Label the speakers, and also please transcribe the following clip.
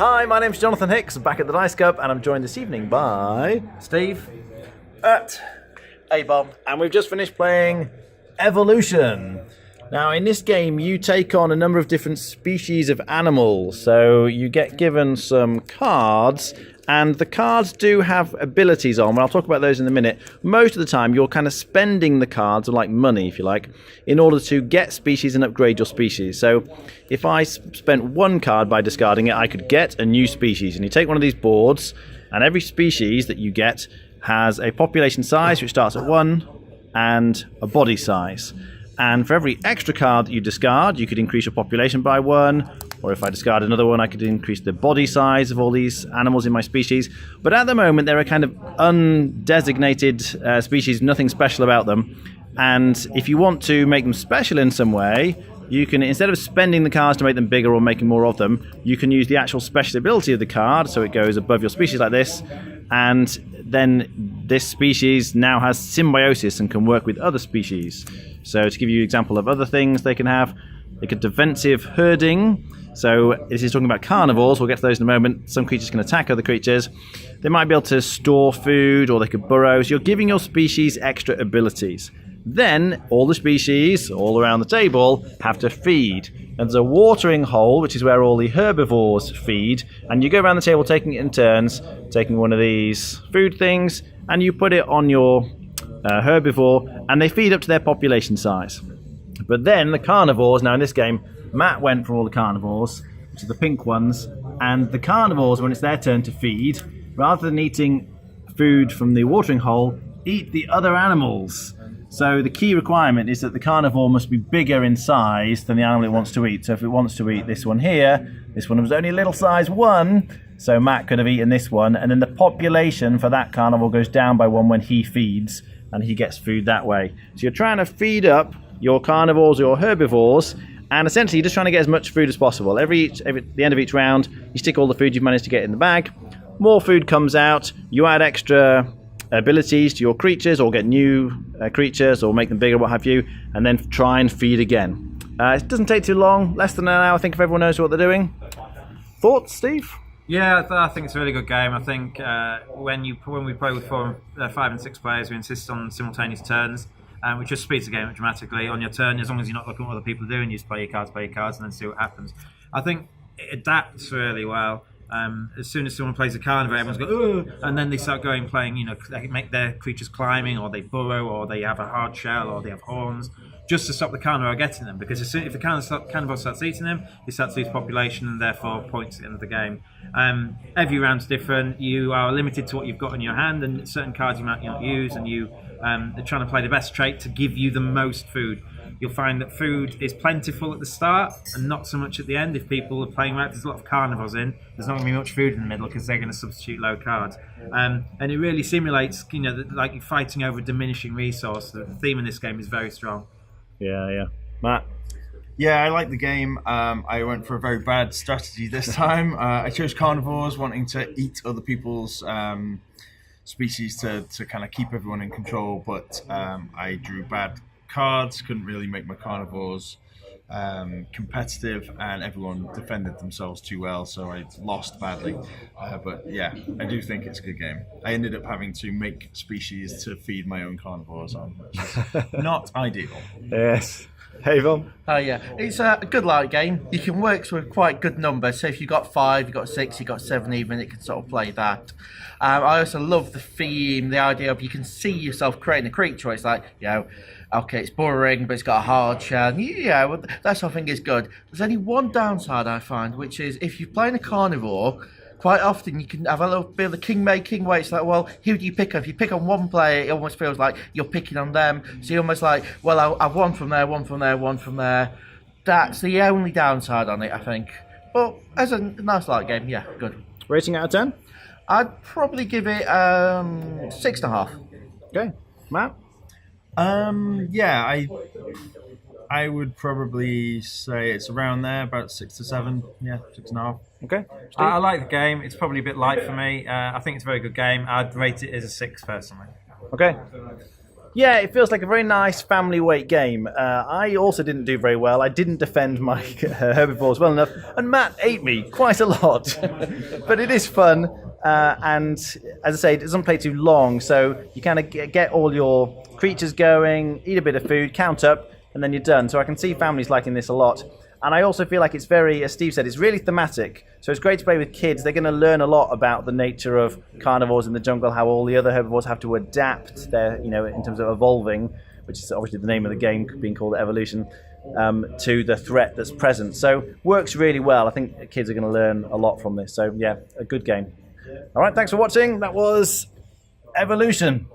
Speaker 1: Hi, my name's Jonathan Hicks, back at the Dice Cup, and I'm joined this evening by
Speaker 2: Steve.
Speaker 3: A-bomb.
Speaker 1: and we've just finished playing Evolution. Now, in this game, you take on a number of different species of animals, so you get given some cards, and the cards do have abilities on, but I'll talk about those in a minute. Most of the time, you're kind of spending the cards, like money, if you like, in order to get species and upgrade your species. So, if I spent one card by discarding it, I could get a new species, and you take one of these boards, and every species that you get has a population size, which starts at 1, and a body size. And for every extra card that you discard, you could increase your population by 1, or if I discard another one, I could increase the body size of all these animals in my species. But at the moment, they're a kind of undesignated species, nothing special about them. And if you want to make them special in some way, you can, instead of spending the cards to make them bigger or making more of them, you can use the actual special ability of the card, so it goes above your species like this, and then this species now has symbiosis and can work with other species. So to give you an example of other things they can have, they could defensive herding. So this is talking about carnivores, we'll get to those in a moment. Some creatures can attack other creatures. They might be able to store food, or they could burrow. So you're giving your species extra abilities. Then all the species all around the table have to feed. And there's a watering hole, which is where all the herbivores feed. And you go around the table taking it in turns, taking one of these food things, and you put it on your herbivore, and they feed up to their population size. But then the carnivores, now in this game, Matt went for all the carnivores, which are the pink ones, and the carnivores, when it's their turn to feed, rather than eating food from the watering hole, eat the other animals. So the key requirement is that the carnivore must be bigger in size than the animal it wants to eat. So if it wants to eat this one here, this one was only little size 1, so Matt could have eaten this one, and then the population for that carnivore goes down by 1 when he feeds, and he gets food that way. So you're trying to feed up your carnivores or your herbivores, and essentially you're just trying to get as much food as possible. At the end of each round, you stick all the food you've managed to get in the bag. More food comes out, you add extra abilities to your creatures, or get new creatures, or make them bigger, what have you, and then try and feed again. It doesn't take too long, less than an hour, I think, if everyone knows what they're doing. Thoughts, Steve?
Speaker 2: Yeah, I think it's a really good game. I think when we play with 5 and 6 players, we insist on simultaneous turns, which just speeds the game up dramatically. On your turn, as long as you're not looking at what other people are doing, you just play your cards, and then see what happens. I think it adapts really well. As soon as someone plays a carnivore, everyone's go, "Ugh," and then they start playing, they make their creatures climbing, or they burrow, or they have a hard shell, or they have horns, just to stop the carnivore getting them. Because if the carnivore starts eating them, it starts to lose population, and therefore points at the end of the game. Every round's different. You are limited to what you've got in your hand, and certain cards you might not use, and you are trying to play the best trait to give you the most food. You'll find that food is plentiful at the start and not so much at the end. If people are playing right, there's a lot of carnivores in. There's not going to be much food in the middle because they're going to substitute low cards. And it really simulates, like you're fighting over a diminishing resource. The theme in this game is very strong.
Speaker 1: Yeah. Matt?
Speaker 4: Yeah, I like the game. I went for a very bad strategy this time. I chose carnivores, wanting to eat other people's species to kind of keep everyone in control, but I drew bad cards, couldn't really make my carnivores competitive, and everyone defended themselves too well, so I lost badly. But yeah, I do think it's a good game. I ended up having to make species to feed my own carnivores on, which is not ideal.
Speaker 1: Yes. Hey, Von?
Speaker 3: Yeah, it's a good light game. You can work with quite good numbers. So if you've got 5, you've got 6, you've got 7 even, it can sort of play that. I also love the theme, the idea of you can see yourself creating a creature. It's like, okay, it's boring, but it's got a hard shell. Yeah, that sort of thing is good. There's only one downside I find, which is if you're playing a carnivore, quite often you can have a little bit of the king way. It's like, well, who do you pick on? If you pick on one player, it almost feels like you're picking on them. So you're almost like, well, I've one from there, one from there, one from there. That's the only downside on it, I think. But as a nice light game, yeah, good.
Speaker 1: Rating out of 10?
Speaker 3: I'd probably give it 6.5.
Speaker 1: Okay. Matt?
Speaker 4: Yeah, I would probably say it's around there, about 6 to 7. Yeah, 6.5.
Speaker 1: Okay.
Speaker 2: I like the game. It's probably a bit light for me. I think it's a very good game. I'd rate it as a 6 personally.
Speaker 1: Okay. Yeah, it feels like a very nice family weight game. I also didn't do very well. I didn't defend my herbivores well enough, and Matt ate me quite a lot. But it is fun, and as I say, it doesn't play too long, so you kind of get all your creatures going, eat a bit of food, count up, and then you're done. So I can see families liking this a lot. And I also feel like it's very, as Steve said, it's really thematic. So it's great to play with kids. They're going to learn a lot about the nature of carnivores in the jungle, how all the other herbivores have to adapt their, in terms of evolving, which is obviously the name of the game being called evolution, to the threat that's present. So works really well. I think kids are going to learn a lot from this. So yeah, a good game. All right, thanks for watching. That was Evolution.